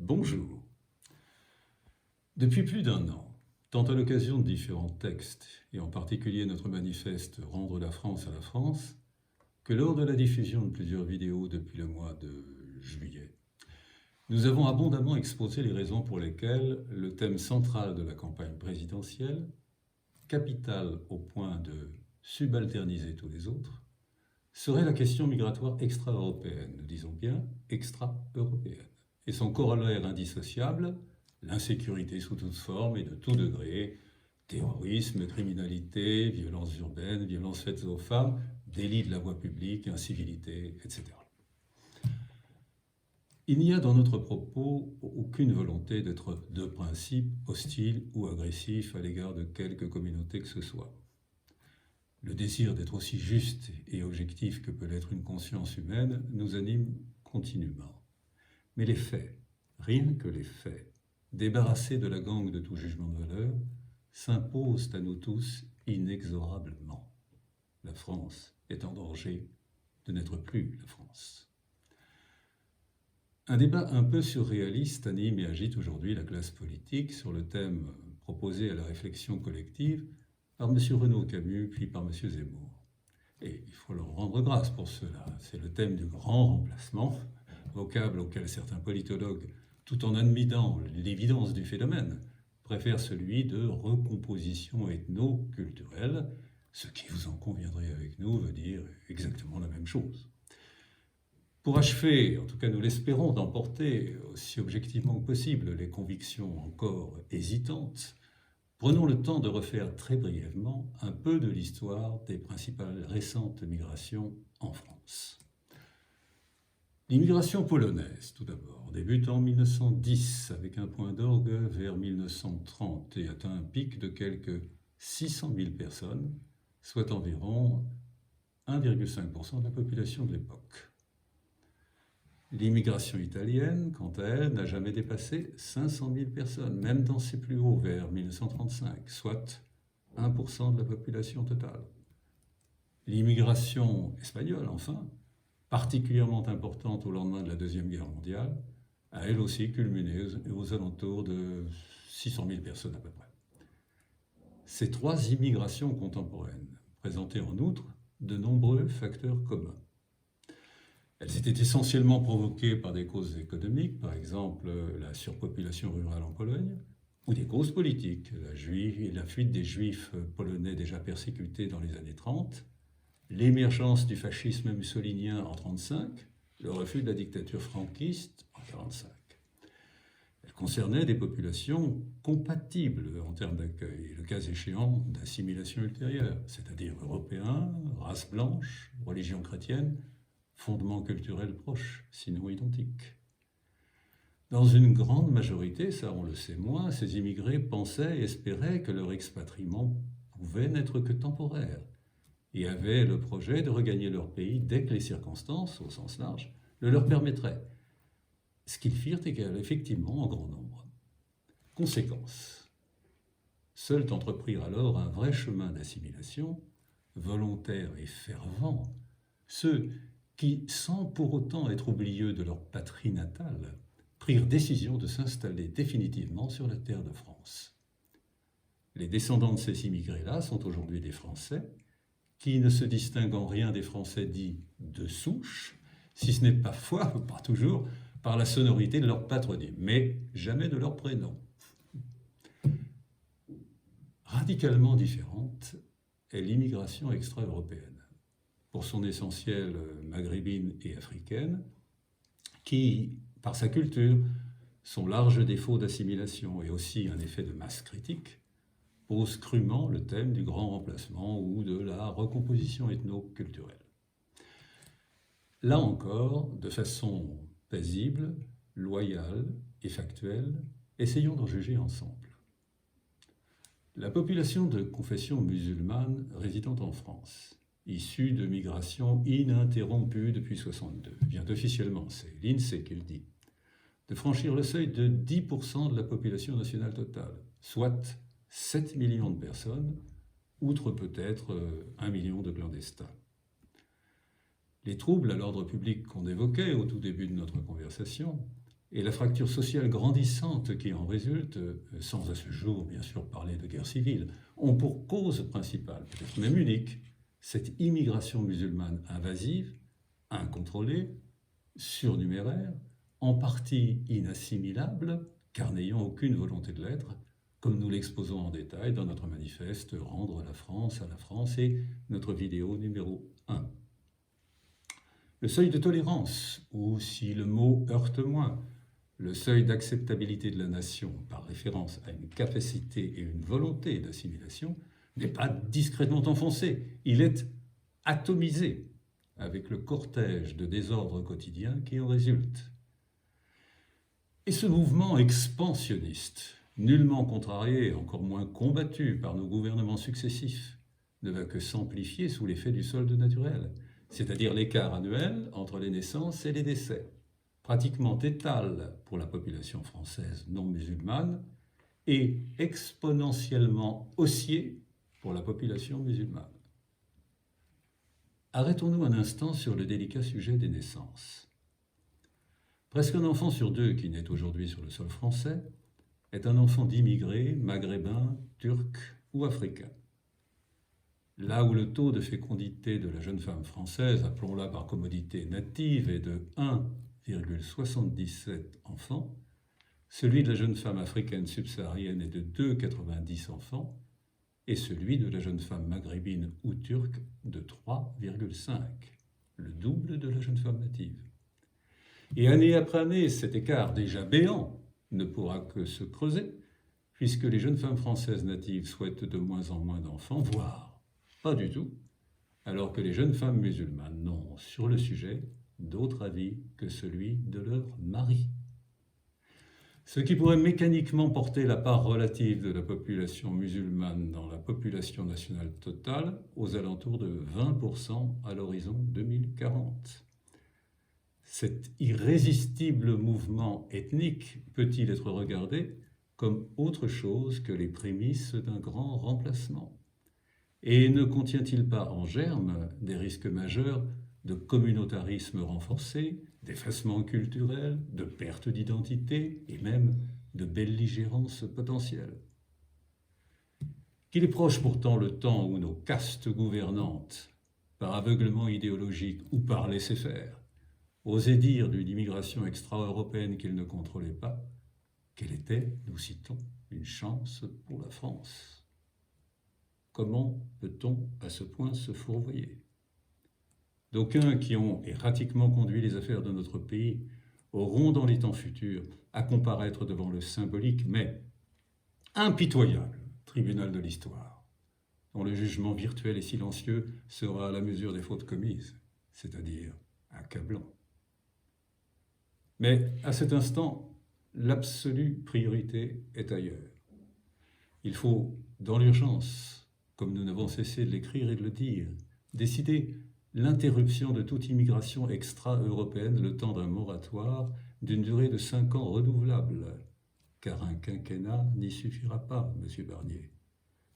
Bonjour. Depuis plus d'un an, tant à l'occasion de différents textes, et en particulier notre manifeste Rendre la France à la France, que lors de la diffusion de plusieurs vidéos depuis le mois de juillet, nous avons abondamment exposé les raisons pour lesquelles le thème central de la campagne présidentielle, capital au point de subalterniser tous les autres, serait la question migratoire extra-européenne, nous disons bien extra-européenne, et son corollaire indissociable, l'insécurité sous toutes formes et de tout degré, terrorisme, criminalité, violences urbaines, violences faites aux femmes, délits de la voie publique, incivilité, etc. Il n'y a dans notre propos aucune volonté d'être de principe hostile ou agressif à l'égard de quelque communauté que ce soit. Le désir d'être aussi juste et objectif que peut l'être une conscience humaine nous anime continuellement. Mais les faits, rien que les faits, débarrassés de la gangue de tout jugement de valeur, s'imposent à nous tous inexorablement. La France est en danger de n'être plus la France. Un débat un peu surréaliste anime et agite aujourd'hui la classe politique sur le thème proposé à la réflexion collective par M. Renaud Camus puis par M. Zemmour. Et il faut leur rendre grâce pour cela. C'est le thème du grand remplacement, vocable auquel certains politologues, tout en admettant l'évidence du phénomène, préfèrent celui de recomposition ethno-culturelle, ce qui, vous en conviendrez avec nous, veut dire exactement la même chose. Pour achever, en tout cas nous l'espérons, d'emporter aussi objectivement que possible les convictions encore hésitantes, prenons le temps de refaire très brièvement un peu de l'histoire des principales récentes migrations en France. L'immigration polonaise, tout d'abord, débute en 1910 avec un point d'orgue vers 1930 et atteint un pic de quelques 600 000 personnes, soit environ 1,5% de la population de l'époque. L'immigration italienne, quant à elle, n'a jamais dépassé 500 000 personnes, même dans ses plus hauts, vers 1935, soit 1% de la population totale. L'immigration espagnole, enfin, particulièrement importante au lendemain de la Deuxième Guerre mondiale, a elle aussi culminé aux alentours de 600 000 personnes à peu près. Ces trois immigrations contemporaines présentaient en outre de nombreux facteurs communs. Elles étaient essentiellement provoquées par des causes économiques, par exemple la surpopulation rurale en Pologne, ou des causes politiques, la fuite des juifs polonais déjà persécutés dans les années 30, l'émergence du fascisme mussolinien en 1935, le refus de la dictature franquiste en 1945. Elles concernaient des populations compatibles en termes d'accueil, et le cas échéant d'assimilation ultérieure, c'est-à-dire européens, race blanche, religion chrétienne, fondements culturels proches, sinon identiques. Dans une grande majorité, ça on le sait moins, ces immigrés pensaient et espéraient que leur expatriement pouvait n'être que temporaire et avaient le projet de regagner leur pays dès que les circonstances, au sens large, le leur permettraient. Ce qu'ils firent effectivement en grand nombre. Conséquence. Seuls entreprirent alors un vrai chemin d'assimilation, volontaire et fervent, ceux qui, sans pour autant être oublieux de leur patrie natale, prirent décision de s'installer définitivement sur la terre de France. Les descendants de ces immigrés-là sont aujourd'hui des Français, qui ne se distinguent en rien des Français dits de souche, si ce n'est parfois, pas toujours, par la sonorité de leur patronyme, mais jamais de leur prénom. Radicalement différente est l'immigration extra-européenne, pour son essentiel maghrébine et africaine, qui, par sa culture, son large défaut d'assimilation et aussi un effet de masse critique, pose crûment le thème du grand remplacement ou de la recomposition ethno-culturelle. Là encore, de façon paisible, loyale et factuelle, essayons d'en juger ensemble. La population de confession musulmane résidant en France, issue de migration ininterrompue depuis 1962, vient officiellement, c'est l'INSEE qui le dit, de franchir le seuil de 10% de la population nationale totale, soit 7 millions de personnes, outre peut-être 1 million de clandestins. Les troubles à l'ordre public qu'on évoquait au tout début de notre conversation et la fracture sociale grandissante qui en résulte, sans à ce jour bien sûr parler de guerre civile, ont pour cause principale, peut-être même unique, cette immigration musulmane invasive, incontrôlée, surnuméraire, en partie inassimilable, car n'ayant aucune volonté de l'être, comme nous l'exposons en détail dans notre manifeste Rendre la France à la France et notre vidéo numéro 1. Le seuil de tolérance, ou si le mot heurte moins, le seuil d'acceptabilité de la nation par référence à une capacité et une volonté d'assimilation, n'est pas discrètement enfoncé, il est atomisé avec le cortège de désordres quotidiens qui en résulte. Et ce mouvement expansionniste, nullement contrarié et encore moins combattu par nos gouvernements successifs, ne va que s'amplifier sous l'effet du solde naturel, c'est-à-dire l'écart annuel entre les naissances et les décès, pratiquement étal pour la population française non musulmane et exponentiellement haussier pour la population musulmane. Arrêtons-nous un instant sur le délicat sujet des naissances. Presque un enfant sur deux qui naît aujourd'hui sur le sol français est un enfant d'immigrés maghrébins, turcs ou africains. Là où le taux de fécondité de la jeune femme française, appelons-la par commodité native, est de 1,77 enfants, celui de la jeune femme africaine subsaharienne est de 2,90 enfants, et celui de la jeune femme maghrébine ou turque de 3,5, le double de la jeune femme native. Et année après année, cet écart déjà béant ne pourra que se creuser, puisque les jeunes femmes françaises natives souhaitent de moins en moins d'enfants, voire pas du tout, alors que les jeunes femmes musulmanes n'ont sur le sujet d'autre avis que celui de leur mari. Ce qui pourrait mécaniquement porter la part relative de la population musulmane dans la population nationale totale aux alentours de 20% à l'horizon 2040. Cet irrésistible mouvement ethnique peut-il être regardé comme autre chose que les prémices d'un grand remplacement? Et ne contient-il pas en germe des risques majeurs de communautarisme renforcé, d'effacement culturel, de perte d'identité et même de belligérance potentielle? Qu'il est proche pourtant le temps où nos castes gouvernantes, par aveuglement idéologique ou par laisser-faire, osaient dire d'une immigration extra-européenne qu'ils ne contrôlaient pas, qu'elle était, nous citons, une chance pour la France. Comment peut-on à ce point se fourvoyer? D'aucuns qui ont erratiquement conduit les affaires de notre pays auront dans les temps futurs à comparaître devant le symbolique mais impitoyable tribunal de l'histoire, dont le jugement virtuel et silencieux sera à la mesure des fautes commises, c'est-à-dire accablant. Mais à cet instant, l'absolue priorité est ailleurs. Il faut, dans l'urgence, comme nous n'avons cessé de l'écrire et de le dire, décider l'interruption de toute immigration extra-européenne le temps d'un moratoire d'une durée de 5 ans renouvelable, car un quinquennat n'y suffira pas, M. Barnier.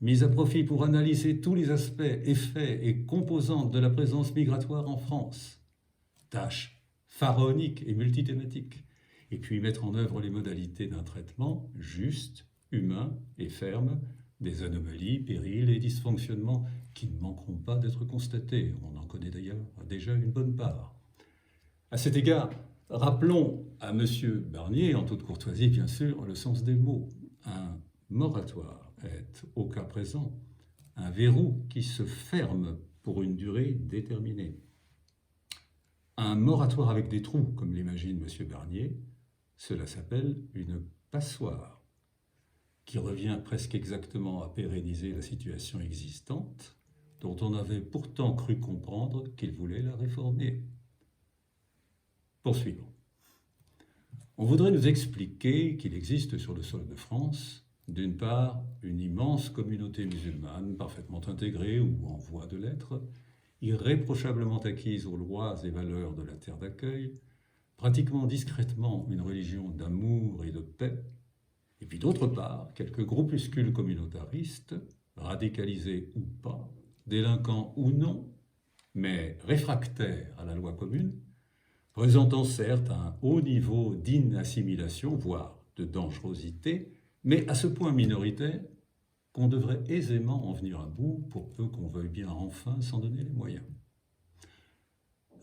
Mise à profit pour analyser tous les aspects, effets et composantes de la présence migratoire en France. Tâche pharaonique et multithématique, et puis mettre en œuvre les modalités d'un traitement juste, humain et ferme des anomalies, périls et dysfonctionnements qui ne manqueront pas d'être constatés. On en connaît d'ailleurs déjà une bonne part. À cet égard, rappelons à M. Barnier, en toute courtoisie bien sûr, le sens des mots. Un moratoire est, au cas présent, un verrou qui se ferme pour une durée déterminée. Un moratoire avec des trous, comme l'imagine M. Barnier, cela s'appelle une passoire, qui revient presque exactement à pérenniser la situation existante, dont on avait pourtant cru comprendre qu'il voulait la réformer. Poursuivons. On voudrait nous expliquer qu'il existe sur le sol de France, d'une part, une immense communauté musulmane parfaitement intégrée ou en voie de l'être, irréprochablement acquise aux lois et valeurs de la terre d'accueil, pratiquement discrètement une religion d'amour et de paix, et puis d'autre part, quelques groupuscules communautaristes, radicalisés ou pas, délinquants ou non, mais réfractaires à la loi commune, présentant certes un haut niveau d'inassimilation, voire de dangerosité, mais à ce point minoritaire qu'on devrait aisément en venir à bout pour peu qu'on veuille bien enfin s'en donner les moyens.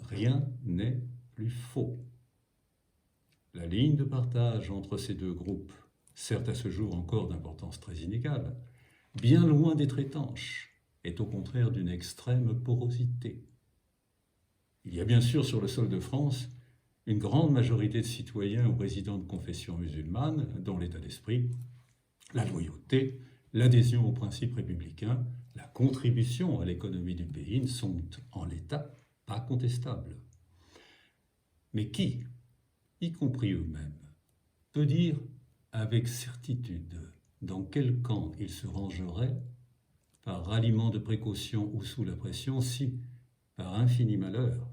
Rien n'est plus faux. La ligne de partage entre ces deux groupes, certes à ce jour encore d'importance très inégale, bien loin d'être étanche, est au contraire d'une extrême porosité. Il y a bien sûr sur le sol de France une grande majorité de citoyens ou résidents de confession musulmane dont l'état d'esprit, la loyauté, l'adhésion aux principes républicains, la contribution à l'économie du pays ne sont en l'état pas contestables. Mais qui, y compris eux-mêmes, peut dire avec certitude dans quel camp ils se rangeraient, par ralliement de précaution ou sous la pression, si, par infini malheur,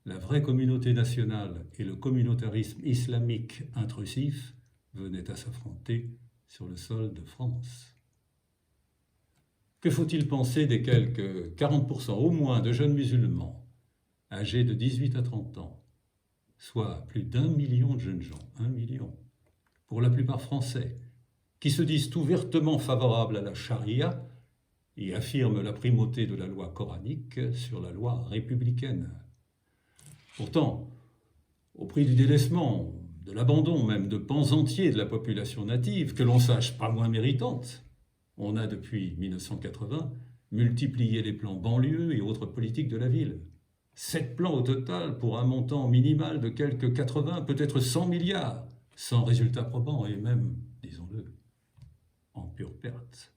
la vraie communauté nationale et le communautarisme islamique intrusif venaient à s'affronter sur le sol de France. Que faut-il penser des quelques 40% au moins de jeunes musulmans âgés de 18 à 30 ans, soit plus d'1 million de jeunes gens, 1 million, pour la plupart français, qui se disent ouvertement favorables à la charia et affirment la primauté de la loi coranique sur la loi républicaine. Pourtant, au prix du délaissement, de l'abandon même de pans entiers de la population native, que l'on sache pas moins méritante, on a depuis 1980 multiplié les plans banlieue et autres politiques de la ville. 7 plans au total pour un montant minimal de quelques 80, peut-être 100 milliards, sans résultat probant et même, disons-le, en pure perte.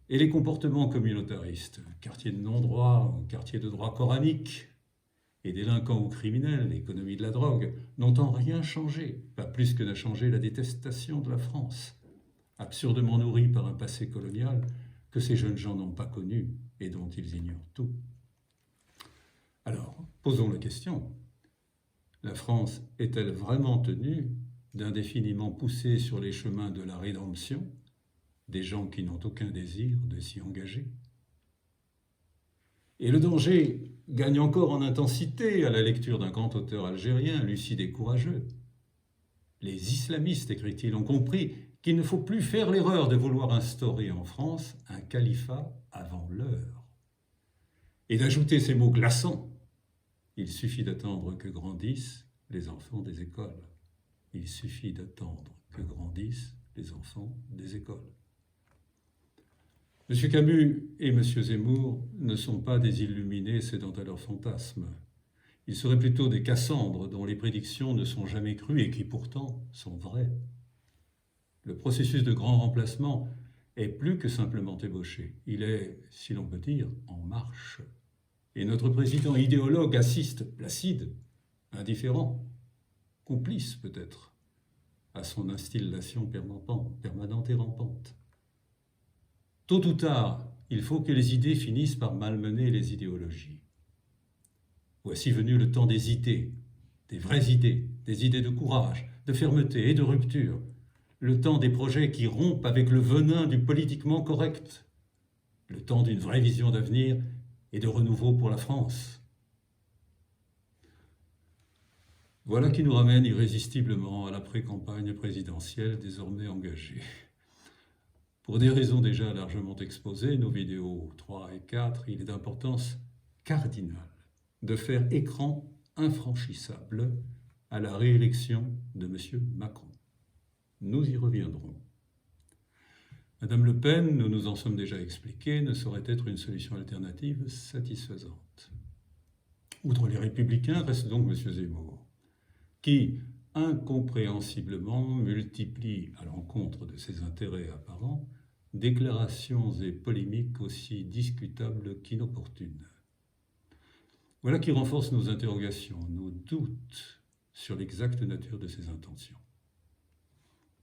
Et les comportements communautaristes, quartiers de non-droit, quartiers de droit coranique, et délinquants ou criminels, l'économie de la drogue, n'ont en rien changé, pas plus que n'a changé la détestation de la France, absurdement nourrie par un passé colonial que ces jeunes gens n'ont pas connu et dont ils ignorent tout. Alors, posons la question. La France est-elle vraiment tenue d'indéfiniment pousser sur les chemins de la rédemption des gens qui n'ont aucun désir de s'y engager? Et le danger gagne encore en intensité à la lecture d'un grand auteur algérien, lucide et courageux. Les islamistes, écrit-il, ont compris qu'il ne faut plus faire l'erreur de vouloir instaurer en France un califat avant l'heure. Et d'ajouter ces mots glaçants: il suffit d'attendre que grandissent les enfants des écoles. Il suffit d'attendre que grandissent les enfants des écoles. M. Camus et M. Zemmour ne sont pas des illuminés cédant à leurs fantasmes. Ils seraient plutôt des Cassandres dont les prédictions ne sont jamais crues et qui pourtant sont vraies. Le processus de grand remplacement est plus que simplement ébauché. Il est, si l'on peut dire, en marche. Et notre président idéologue assiste, placide, indifférent, complice peut-être, à son instillation permanente et rampante. Tôt ou tard, il faut que les idées finissent par malmener les idéologies. Voici venu le temps des idées, des vraies idées, des idées de courage, de fermeté et de rupture, le temps des projets qui rompent avec le venin du politiquement correct, le temps d'une vraie vision d'avenir et de renouveau pour la France. Voilà qui nous ramène irrésistiblement à l'après-campagne présidentielle désormais engagée. Pour des raisons déjà largement exposées, nos vidéos 3 et 4, il est d'importance cardinale de faire écran infranchissable à la réélection de M. Macron. Nous y reviendrons. Madame Le Pen, nous nous en sommes déjà expliqués, ne saurait être une solution alternative satisfaisante. Outre les Républicains, reste donc M. Zemmour, qui, incompréhensiblement, multiplie à l'encontre de ses intérêts apparents déclarations et polémiques aussi discutables qu'inopportunes. Voilà qui renforce nos interrogations, nos doutes sur l'exacte nature de ses intentions.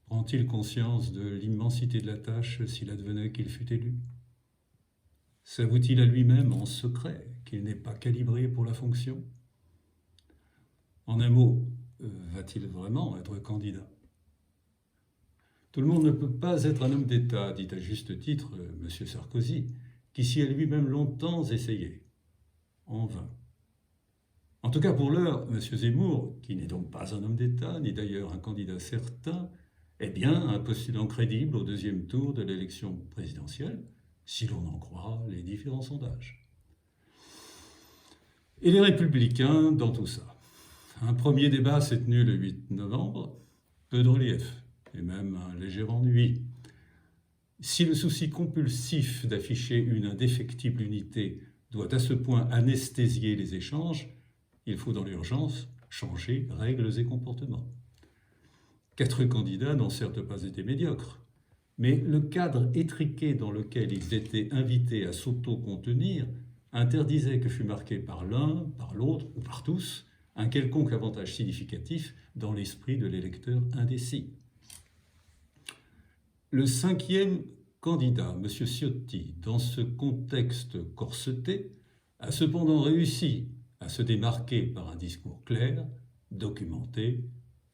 Prend-il conscience de l'immensité de la tâche s'il advenait qu'il fût élu? S'avoue-t-il à lui-même en secret qu'il n'est pas calibré pour la fonction? En un mot, va-t-il vraiment être candidat? Tout le monde ne peut pas être un homme d'État, dit à juste titre M. Sarkozy, qui s'y a lui-même longtemps essayé, en vain. En tout cas, pour l'heure, M. Zemmour, qui n'est donc pas un homme d'État, ni d'ailleurs un candidat certain, est bien un postulant crédible au deuxième tour de l'élection présidentielle, si l'on en croit les différents sondages. Et les Républicains dans tout ça. Un premier débat s'est tenu le 8 novembre, peu de relief, et même un léger ennui. Si le souci compulsif d'afficher une indéfectible unité doit à ce point anesthésier les échanges, il faut dans l'urgence changer règles et comportements. 4 candidats n'ont certes pas été médiocres, mais le cadre étriqué dans lequel ils étaient invités à s'auto-contenir interdisait que fût marqué par l'un, par l'autre ou par tous un quelconque avantage significatif dans l'esprit de l'électeur indécis. Le 5e candidat, M. Ciotti, dans ce contexte corseté, a cependant réussi à se démarquer par un discours clair, documenté,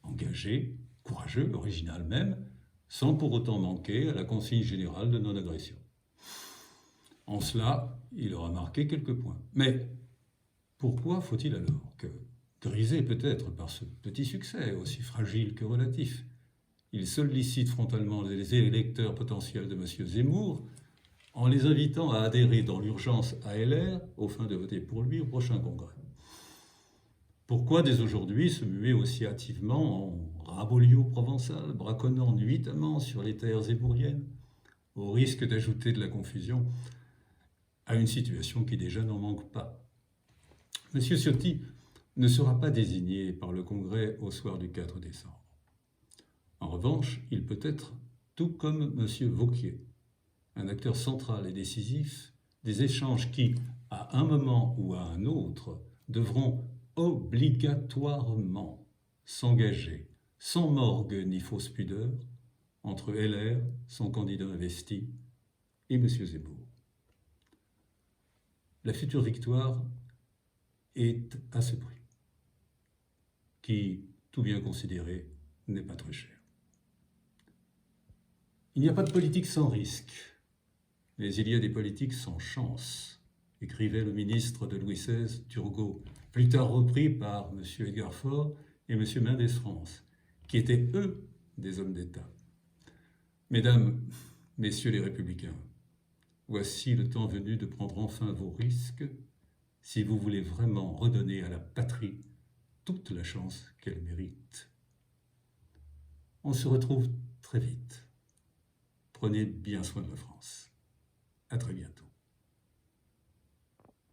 engagé, courageux, original même, sans pour autant manquer à la consigne générale de non-agression. En cela, il aura marqué quelques points. Mais pourquoi faut-il alors que, grisé peut-être par ce petit succès, aussi fragile que relatif, il sollicite frontalement les électeurs potentiels de M. Zemmour en les invitant à adhérer dans l'urgence à LR aux fins de voter pour lui au prochain congrès? Pourquoi dès aujourd'hui se muer aussi hâtivement en rabolio provençal, braconnant nuitamment sur les terres zémouriennes, au risque d'ajouter de la confusion à une situation qui déjà n'en manque pas? M. Ciotti ne sera pas désigné par le Congrès au soir du 4 décembre. En revanche, il peut être, tout comme M. Wauquiez, un acteur central et décisif des échanges qui, à un moment ou à un autre, devront obligatoirement s'engager, sans morgue ni fausse pudeur, entre LR, son candidat investi, et M. Zemmour. La future victoire est à ce prix, qui, tout bien considéré, n'est pas très cher. Il n'y a pas de politique sans risque, mais il y a des politiques sans chance, écrivait le ministre de Louis XVI, Turgot, plus tard repris par M. Edgar Faure et M. Mendès France, qui étaient, eux, des hommes d'État. Mesdames, Messieurs les Républicains, voici le temps venu de prendre enfin vos risques si vous voulez vraiment redonner à la patrie toute la chance qu'elle mérite. On se retrouve très vite. Prenez bien soin de la France. À très bientôt.